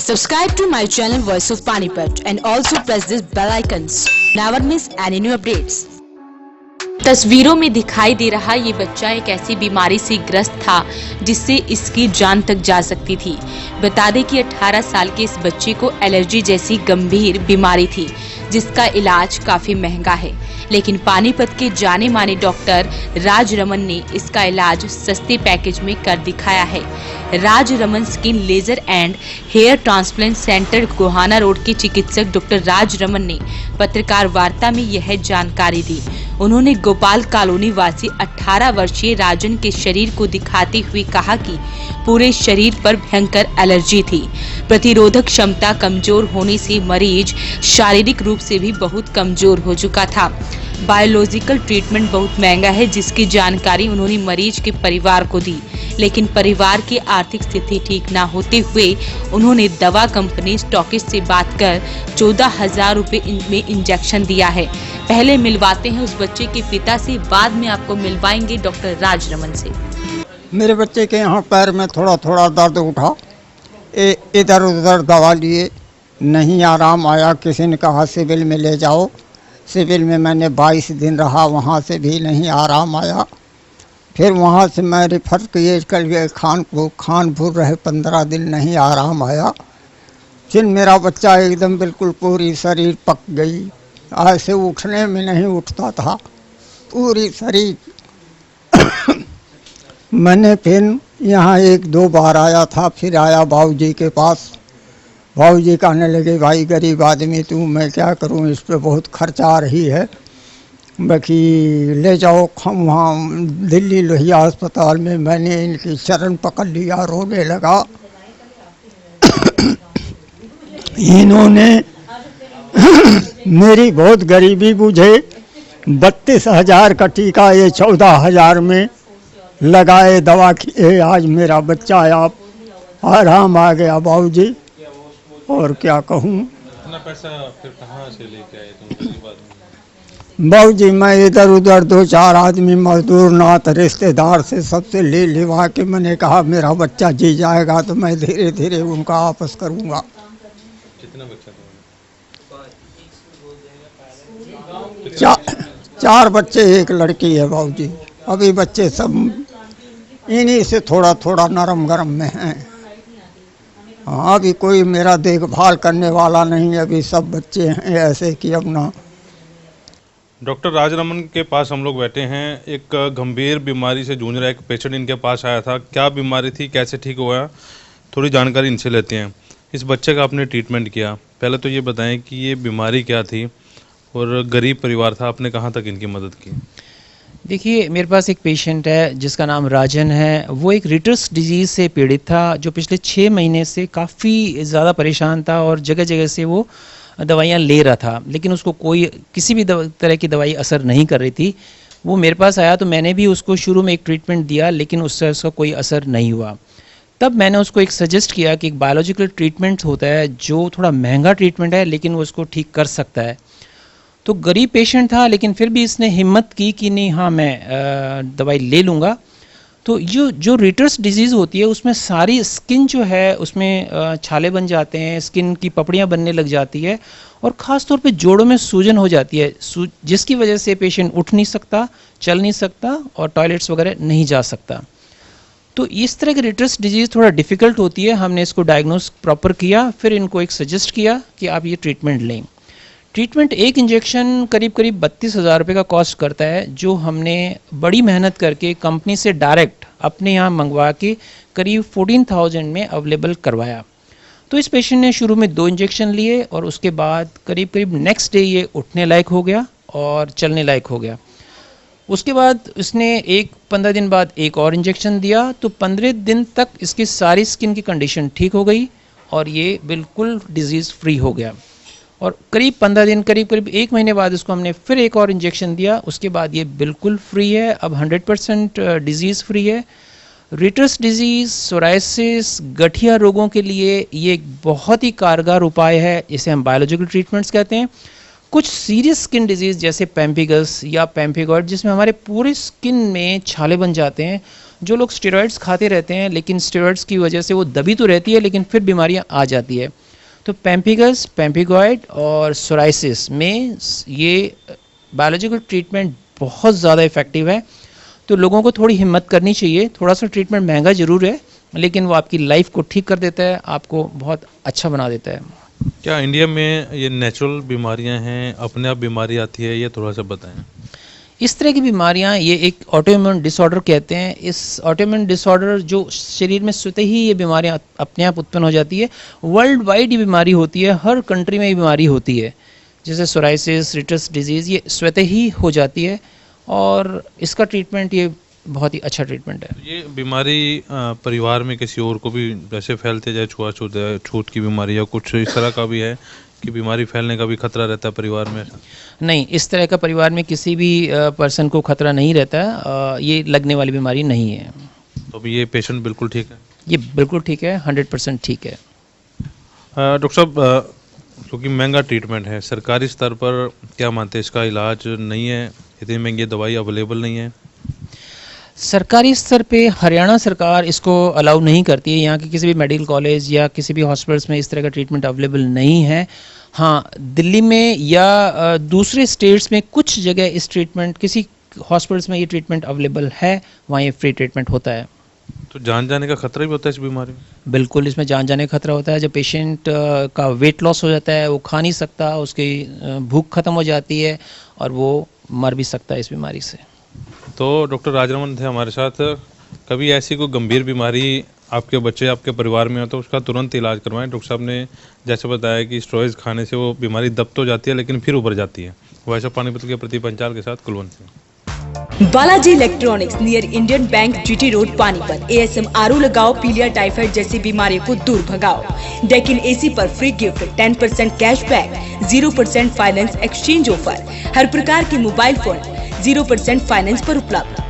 Subscribe to my channel Voice of Panipat and also press this bell icons. Never miss any new updates. तस्वीरों में दिखाई दे रहा ये बच्चा एक ऐसी बीमारी से ग्रस्त था जिससे इसकी जान तक जा सकती थी। बता दें कि 18 साल के इस बच्चे को एलर्जी जैसी गंभीर बीमारी थी जिसका इलाज काफी महंगा है, लेकिन पानीपत के जाने माने डॉक्टर राज रमन ने इसका इलाज सस्ते पैकेज में कर दिखाया है। Raj Raman skin laser and hair transplant centre Gohana road के चिकित्सक डॉक्टर राज रमन ने पत्रकार वार्ता में यह जानकारी दी। उन्होंने गोपाल कॉलोनी वासी 18 वर्षीय राजन के शरीर को दिखाते हुए कहा कि पूरे शरीर पर भयंकर एलर्जी थी। प्रतिरोधक क्षमता कमजोर होने से मरीज शारीरिक रूप से भी बहुत कमजोर हो चुका था। बायोलॉजिकल ट्रीटमेंट बहुत महंगा है जिसकी जानकारी उन्होंने मरीज के परिवार को दी, लेकिन परिवार की आर्थिक स्थिति ठीक न होते हुए उन्होंने दवा कंपनी स्टॉकिस्ट से बात कर 14,000 रुपए में इंजेक्शन दिया है। पहले मिलवाते हैं उस बच्चे के पिता से, बाद में आपको मिलवाएंगे डॉक्टर राज रमन से। मेरे बच्चे के यहाँ पैर में थोड़ा थोड़ा दर्द उठा, इधर उधर दवा लिए, नहीं आराम आया। किसी ने कहा सिविल में ले जाओ। सिविल में मैंने 22 दिन रहा, वहाँ से भी नहीं आराम आया। फिर वहाँ से मैं रिफ़र किए कल गए खानपुर रहे, 15 दिन नहीं आराम आया। फिर मेरा बच्चा एकदम बिल्कुल पूरी शरीर पक गई, ऐसे उठने में नहीं उठता था, पूरी शरीर। मैंने फिर यहाँ 1-2 बार आया था, फिर आया बाबूजी के पास। बाबूजी कहने लगे भाई गरीब आदमी तू, मैं क्या करूँ, इस पे बहुत खर्चा आ रही है, बाकी ले जाओ वहाँ दिल्ली लोहिया अस्पताल में। मैंने इनकी चरण पकड़ लिया, रोने लगा। इन्होंने मेरी बहुत गरीबी बुझे, 32,000 का टीका ये 14,000 में लगाए, दवा किए। आज मेरा बच्चा आप आराम आ गया बाबूजी, और क्या कहूँ। इतना पैसा फिर कहाँ से लेके आए तुम? बाबूजी मैं इधर उधर 2-4 आदमी मजदूर नाथ रिश्तेदार से सबसे ले लिवा के मैंने कहा मेरा बच्चा जी जाएगा तो मैं धीरे धीरे उनका वापस करूँगा। कितना बच्चा था? 4 बच्चे 1 लड़की है बाबूजी। अभी बच्चे सब इन्हीं से थोड़ा थोड़ा नरम गरम में हैं। हाँ, अभी कोई मेरा देखभाल करने वाला नहीं है, अभी सब बच्चे हैं ऐसे कि अपना। डॉक्टर राज रमन के पास हम लोग बैठे हैं। एक गंभीर बीमारी से जूझ रहा एक पेशेंट इनके पास आया था। क्या बीमारी थी, कैसे ठीक हुआ, थोड़ी जानकारी इनसे लेते हैं। इस बच्चे का आपने ट्रीटमेंट किया, पहले तो ये बताएं कि ये बीमारी क्या थी और गरीब परिवार था, आपने कहाँ तक इनकी मदद की? देखिए, मेरे पास एक पेशेंट है जिसका नाम राजन है। वो एक रिटर्स डिजीज़ से पीड़ित था जो पिछले 6 महीने से काफ़ी ज़्यादा परेशान था और जगह जगह से वो दवाइयाँ ले रहा था, लेकिन उसको कोई किसी भी तरह की दवाई असर नहीं कर रही थी। वो मेरे पास आया तो मैंने भी उसको शुरू में एक ट्रीटमेंट दिया, लेकिन उससे उसका कोई असर नहीं हुआ। तब मैंने उसको एक सजेस्ट किया कि एक बायोलॉजिकल ट्रीटमेंट होता है जो थोड़ा महंगा ट्रीटमेंट है, लेकिन वो उसको ठीक कर सकता है। तो गरीब पेशेंट था, लेकिन फिर भी इसने हिम्मत की कि नहीं, हाँ मैं दवाई ले लूँगा। तो जो रिटर्स डिजीज़ होती है उसमें सारी स्किन जो है उसमें छाले बन जाते हैं, स्किन की पपड़ियाँ बनने लग जाती है और ख़ास तौर पे जोड़ों में सूजन हो जाती है, जिसकी वजह से पेशेंट उठ नहीं सकता, चल नहीं सकता और टॉयलेट्स वगैरह नहीं जा सकता। तो इस तरह की रिटर्स डिजीज़ थोड़ा डिफ़िकल्ट होती है। हमने इसको डायग्नोस प्रॉपर किया, फिर इनको एक सजेस्ट किया कि आप ये ट्रीटमेंट लें। ट्रीटमेंट एक इंजेक्शन करीब 32,000 रुपये का कॉस्ट करता है, जो हमने बड़ी मेहनत करके कंपनी से डायरेक्ट अपने यहाँ मंगवा के करीब 14,000 में अवेलेबल करवाया। तो इस पेशेंट ने शुरू में 2 इंजेक्शन लिए और उसके बाद करीब नेक्स्ट डे ये उठने लायक हो गया और चलने लायक हो गया। उसके बाद उसने 15 दिन बाद एक और इंजेक्शन दिया, तो 15 दिन तक इसकी सारी स्किन की कंडीशन ठीक हो गई और ये बिल्कुल डिजीज़ फ्री हो गया। और करीब 15 दिन, करीब 1 महीने बाद इसको हमने फिर एक और इंजेक्शन दिया। उसके बाद ये बिल्कुल फ्री है, अब 100% डिजीज़ फ्री है। रिटर्स डिजीज़, सोराइसिस, गठिया रोगों के लिए ये एक बहुत ही कारगर उपाय है, इसे हम बायोलॉजिकल ट्रीटमेंट्स कहते हैं। कुछ सीरियस स्किन डिजीज़ जैसे पेम्पिगस या पेम्पिगॉइड, जिसमें हमारे पूरे स्किन में छाले बन जाते हैं, जो लोग स्टेरॉइड्स खाते रहते हैं लेकिन स्टेरॉइड्स की वजह से वो दबी तो रहती है लेकिन फिर बीमारियां आ जाती है। तो पेम्पिगस, पेम्पिगॉइड और सोराइसिस में ये बायोलॉजिकल ट्रीटमेंट बहुत ज़्यादा इफ़ेक्टिव है। तो लोगों को थोड़ी हिम्मत करनी चाहिए। थोड़ा सा ट्रीटमेंट महंगा ज़रूर है लेकिन वो आपकी लाइफ को ठीक कर देता है, आपको बहुत अच्छा बना देता है। क्या इंडिया में ये नेचुरल बीमारियां हैं, अपने आप बीमारी आती है, ये थोड़ा सा बताएं। इस तरह की बीमारियां, ये एक ऑटोइम्यून डिसऑर्डर कहते हैं। इस ऑटोइम्यून डिसऑर्डर जो शरीर में स्वतः ही ये बीमारियां अपने आप उत्पन्न हो जाती है। वर्ल्ड वाइड ये बीमारी होती है, हर कंट्री में ये बीमारी होती है। जैसे सोराइसिस, रिटस डिजीज़, ये स्वतः ही हो जाती है और इसका ट्रीटमेंट ये बहुत ही अच्छा ट्रीटमेंट है। ये बीमारी परिवार में किसी और को भी जैसे फैलते जाए, छुआछूत है, छूत की बीमारी या कुछ इस तरह का भी है कि बीमारी फैलने का भी खतरा रहता है परिवार में? नहीं, इस तरह का परिवार में किसी भी पर्सन को खतरा नहीं रहता है। ये लगने वाली बीमारी नहीं है। तो अभी ये पेशेंट बिल्कुल ठीक है? ये बिल्कुल ठीक है, 100% ठीक है। डॉक्टर साहब, क्योंकि महंगा ट्रीटमेंट है, सरकारी स्तर पर क्या मानते हैं इसका इलाज नहीं है, इतनी महंगी दवाई अवेलेबल नहीं है? सरकारी स्तर पे हरियाणा सरकार इसको अलाउ नहीं करती है। यहाँ के किसी भी मेडिकल कॉलेज या किसी भी हॉस्पिटल्स में इस तरह का ट्रीटमेंट अवेलेबल नहीं है। हाँ, दिल्ली में या दूसरे स्टेट्स में कुछ जगह इस ट्रीटमेंट, किसी हॉस्पिटल्स में ये ट्रीटमेंट अवेलेबल है, वहाँ ये फ्री ट्रीटमेंट होता है। तो जान जाने का खतरा भी होता है इस बीमारी में? बिल्कुल, इसमें जान जाने का खतरा होता है। जब पेशेंट का वेट लॉस हो जाता है, वो खा नहीं सकता, उसकी भूख खत्म हो जाती है और वो मर भी सकता है इस बीमारी से। तो डॉक्टर राजरमन थे हमारे साथ। कभी ऐसी कोई गंभीर बीमारी आपके बच्चे, आपके परिवार में हो तो उसका तुरंत इलाज करवाएं। डॉक्टर साहब ने जैसे बताया कि स्टेरॉइड्स खाने से वो बीमारी दब तो जाती है लेकिन फिर उभर जाती है। वैसा पानीपत के प्रति पंचाल के साथ Kulwant Singh. Balaji electronics near Indian bank, GT road, Panipat. ASM आरू लगाओ, पीलिया, टाइफाइड जैसी बीमारियों को दूर भगाओ। डेकिन AC पर free gift, 10% cashback, 0% finance exchange offer. हर प्रकार के मोबाइल फोन 0% फाइनेंस पर उपलब्ध।